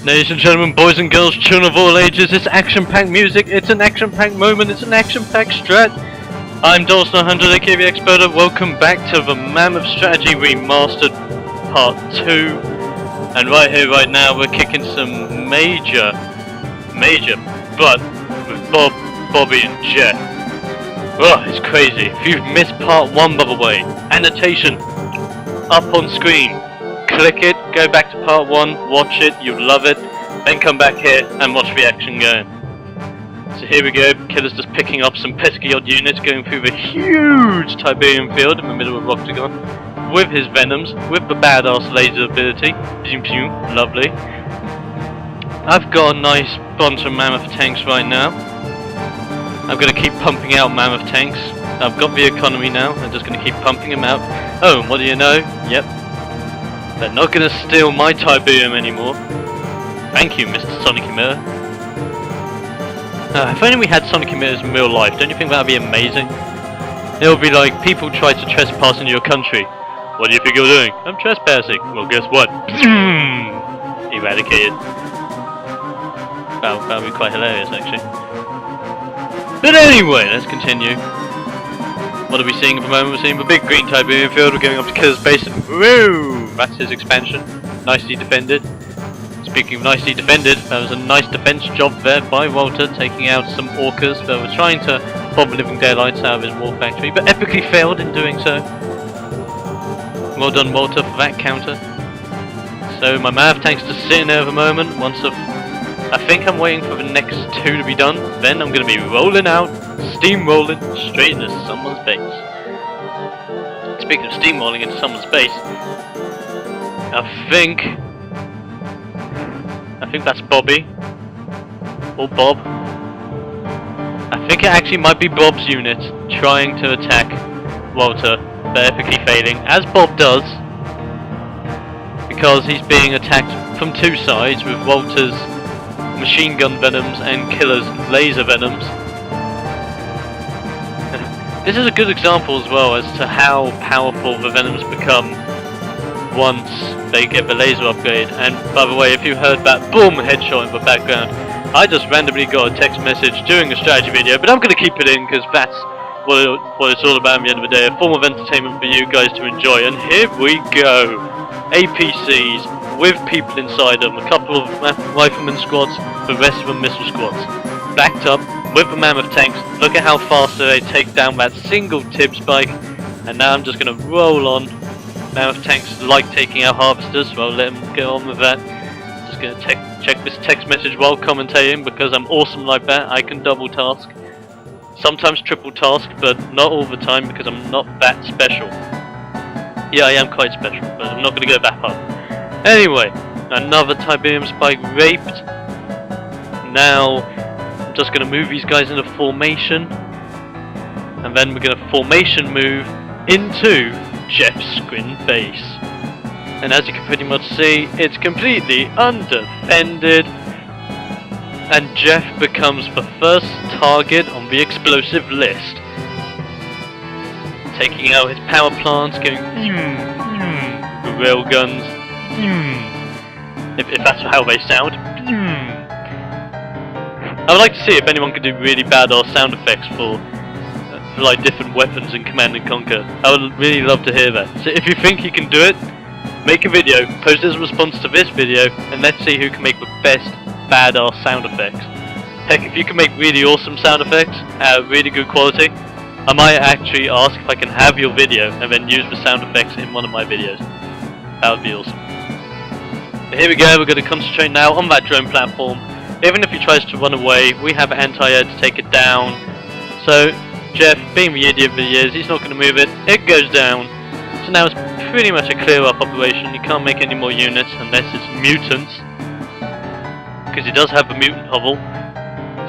Ladies and gentlemen, boys and girls, children of all ages, it's action-packed music, it's an action-packed moment, it's an action-packed strat. I'm Dawson100, aka the Experta. Welcome back to the Mammoth Strategy Remastered Part 2. And right here, right now, we're kicking some major butt with Bobby and Jeff. Oh, it's crazy. If you've missed Part 1, by the way, annotation up on screen. Click it, go back to Part 1, watch it, you'll love it, then come back here and watch the action going. So here we go, Killer's just picking up some pesky odd units going through the huge Tiberium field in the middle of Octagon with his Venoms, with the badass laser ability. Zoom zoom, lovely. I've got a nice bunch of Mammoth tanks right now. I'm going to keep pumping out Mammoth tanks. I've got the economy now, I'm just going to keep pumping them out. Oh, and what do you know? Yep. They're not going to steal my Tiberium anymore. Thank you, Mr. Sonic Emitter. If only we had Sonic Emitters in real life, don't you think that would be amazing? It would be like, people try to trespass into your country. What do you think you're doing? I'm trespassing. Well, guess what? Eradicated. That would be quite hilarious, actually. But anyway, let's continue. What are we seeing at the moment? We're seeing the big green Tiberium field. We're going up to Killer's base. Woo! That's his expansion. Nicely defended. Speaking of nicely defended, that was a nice defense job there by Walter, taking out some orcas that were trying to bomb living daylights out of his war factory, but epically failed in doing so. Well done, Walter, for that counter. So my Mammoth tank's just sitting there at the moment. I think I'm waiting for the next two to be done. Then I'm going to be rolling out, steamrolling straight into someone's base. Speaking of steamrolling into someone's base, I think that's Bobby or Bob. I think it actually might be Bob's unit trying to attack Walter, but epically failing, as Bob does, because he's being attacked from two sides with Walter's machine gun venoms and Killer's laser venoms. This is a good example as well as to how powerful the venoms become once they get the laser upgrade. And by the way, if you heard that boom headshot in the background, I just randomly got a text message during a strategy video, but I'm going to keep it in because that's what it's all about at the end of the day, a form of entertainment for you guys to enjoy. And here we go, APCs with people inside them, a couple of rifleman squads, the rest of them missile squads, backed up with the Mammoth tanks. Look at how fast they take down that single tip spike. And now I'm just going to roll on. Mammoth tanks like taking out harvesters, so I'll let them get on with that. Just going to check this text message while commentating, because I'm awesome like that. I can double task, sometimes triple task, but not all the time because I'm not that special. Yeah, I am quite special, but I'm not going to go that far. Anyway, another Tiberium spike raped. Now, I'm just going to move these guys into formation. And then we're going to formation move into Jeff's screen base. And as you can pretty much see, it's completely undefended. And Jeff becomes the first target on the explosive list. Taking out his power plants, going the rail guns. If that's how they sound. I would like to see if anyone could do really badass sound effects for like different weapons in Command & Conquer. I would really love to hear that. So if you think you can do it, make a video, post as a response to this video, and let's see who can make the best badass sound effects. Heck, if you can make really awesome sound effects at really good quality, I might actually ask if I can have your video and then use the sound effects in one of my videos. That would be awesome. But here we go, we're going to concentrate now on that drone platform. Even if he tries to run away, we have anti-air to take it down. So, Jeff, being the idiot that he is, he's not going to move it. It goes down. So now it's pretty much a clear-up operation. You can't make any more units unless it's mutants, because he does have the mutant hovel.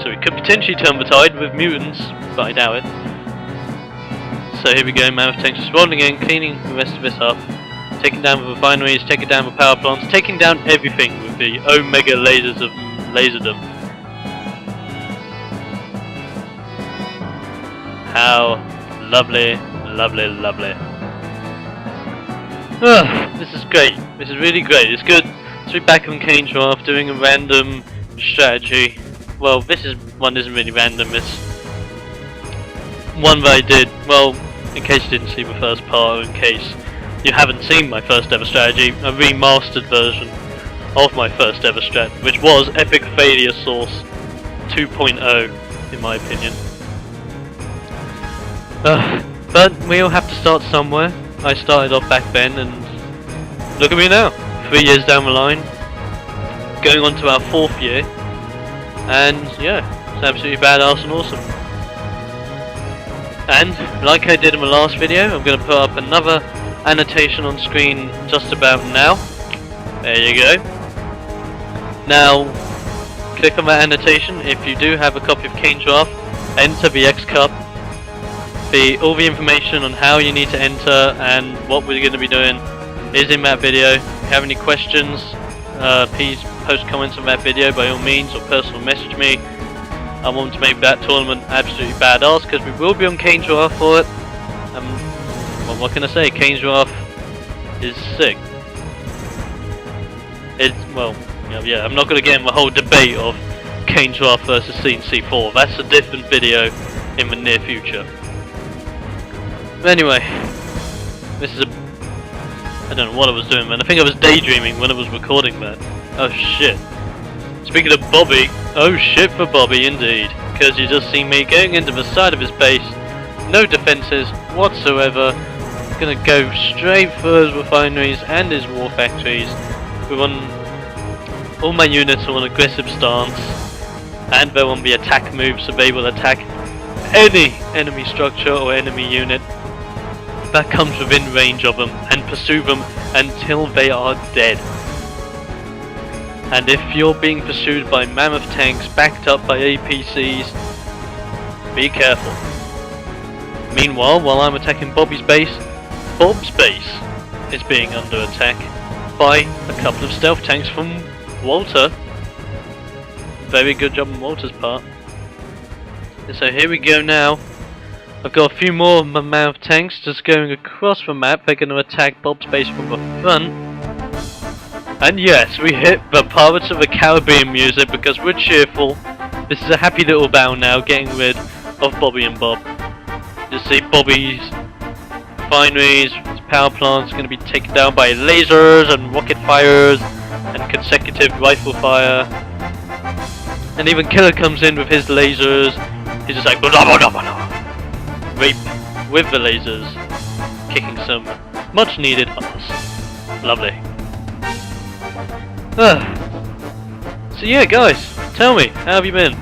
So he could potentially turn the tide with mutants, but I doubt it. So here we go, Mammoth tanks just rolling in, cleaning the rest of this up. Taking down the refineries, taking down the power plants, taking down everything with the Omega lasers of laserdom. How lovely, lovely, lovely. This is great. This is really great. It's good So we're back on Cane Draft doing a random strategy. Well, this one isn't really random, it's one that I did, well, in case you didn't see the first part, or in case you haven't seen my first ever strategy, a remastered version of my first ever strat, which was Epic Failure Source 2.0, in my opinion. But we all have to start somewhere. I started off back then, and look at me now, 3 years down the line, going on to our 4th year, and yeah, it's absolutely badass and awesome. And like I did in the last video, I'm going to put up another annotation on screen just about now. There you go. Now, click on that annotation if you do have a copy of Cane Draft, enter the X Cup. All the information on how you need to enter and what we're going to be doing is in that video. If you have any questions, please post comments on that video by all means, or personal message me. I want to make that tournament absolutely badass because we will be on Cane Draft for it. Well, what can I say? Cane Draft is sick. Well, yeah, I'm not going to get in the whole debate of Cane Draft versus C&C3. That's a different video in the near future. But anyway, this is I don't know what I was doing, man. I think I was daydreaming when I was recording that. Oh shit. Speaking of Bobby, oh shit for Bobby indeed. Because you just see me going into the side of his base, no defences whatsoever. Gonna go straight for his refineries and his war factories. All my units are on aggressive stance, and they're on the attack move, so they will attack any enemy structure or enemy unit that comes within range of them and pursue them until they are dead. And if you're being pursued by Mammoth tanks backed up by APCs, be careful. Meanwhile, while I'm attacking Bobby's base, Bob's base is being under attack by a couple of stealth tanks from Walter. Very good job on Walter's part. And so here we go now. I've got a few more of my Mammoth tanks just going across the map. They're going to attack Bob's base from the front. And yes, we hit the Pirates of the Caribbean music because we're cheerful. This is a happy little battle now, getting rid of Bobby and Bob. You see Bobby's refineries, his power plants are going to be taken down by lasers and rocket fires and consecutive rifle fire. And even Killer comes in with his lasers. He's just like blah, blah, blah, blah. Rape with the lasers, kicking some much needed ass. Lovely. So yeah, guys, tell me, how have you been?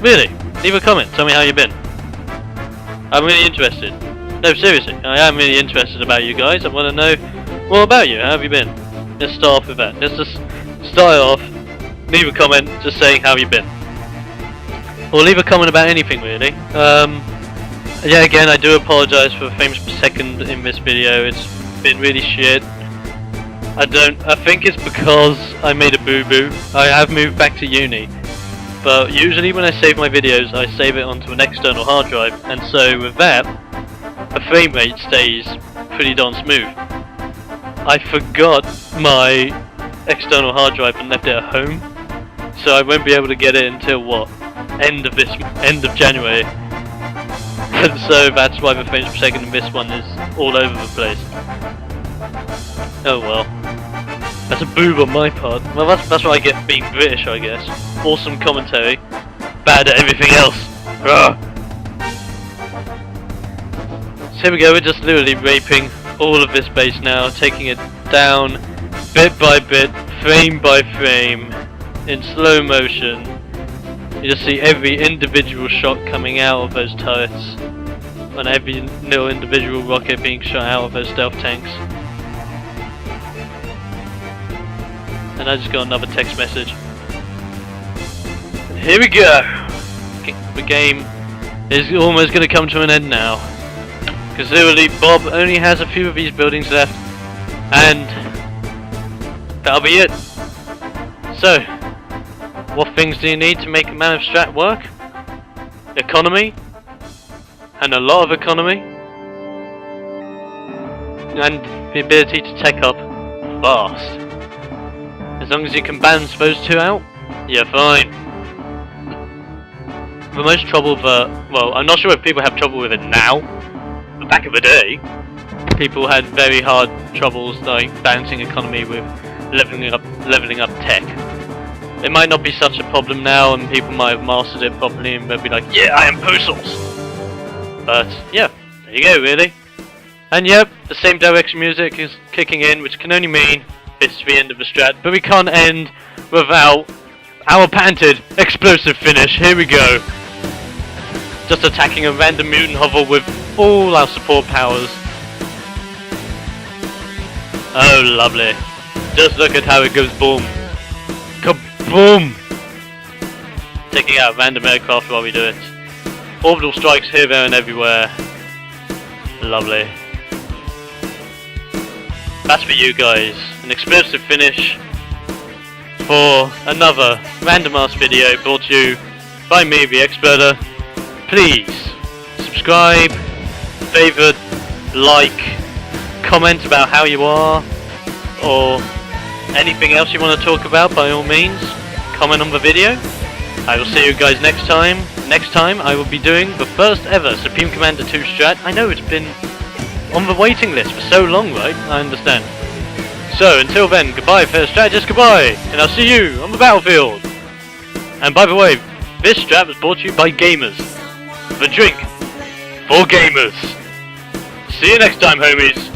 Really, leave a comment, tell me how you've been. I'm really interested. No, seriously, I am really interested about you guys. I want to know more about you. How have you been? Let's start off with that. Let's just start off, leave a comment just saying how have you been. Or leave a comment about anything really. Yeah, again, I do apologise for the frames per second in this video. It's been really shit. I think it's because I made a boo-boo. I have moved back to uni. But usually when I save my videos, I save it onto an external hard drive. And so with that, the frame rate stays pretty darn smooth. I forgot my external hard drive and left it at home. So I won't be able to get it until what? End of January. And so that's why the frames per second in this one is all over the place. Oh well. That's a boob on my part. Well, that's what I get for being British, I guess. Awesome commentary. Bad at everything else. Ugh. So here we go, we're just literally raping all of this base now, taking it down bit by bit, frame by frame, in slow motion. You just see every individual shot coming out of those turrets, and every little individual rocket being shot out of those stealth tanks. And I just got another text message. And here we go! The game is almost going to come to an end now. Because literally Bob only has a few of these buildings left, and that'll be it. So, what things do you need to make a Mammoth strat work? Economy, and a lot of economy, and the ability to tech up fast. As long as you can balance those two out, you're fine. The most trouble well, I'm not sure if people have trouble with it now, but back in the day, people had very hard troubles like balancing economy with leveling up tech. It might not be such a problem now, and people might have mastered it properly, and they'll be like, yeah, I am Posals! But, yeah, there you go, really. And yep, the same direction music is kicking in, which can only mean this is the end of the strat, but we can't end without our patented explosive finish. Here we go. Just attacking a random mutant hovel with all our support powers. Oh, lovely. Just look at how it goes boom. Kaboom! Taking out random aircraft while we do it. Orbital strikes here, there and everywhere. Lovely. That's for you guys. An explosive finish for another random ass video brought to you by me, the Exploder. Please subscribe, favourite, like, comment about how you are, or anything else you want to talk about, by all means, comment on the video. I will see you guys next time. Next time I will be doing the first ever Supreme Commander 2 strat. I know it's been on the waiting list for so long, right? I understand. So until then, goodbye fair strategist, goodbye, and I'll see you on the battlefield. And by the way, this strat was brought to you by gamers. The drink for gamers. See you next time, homies.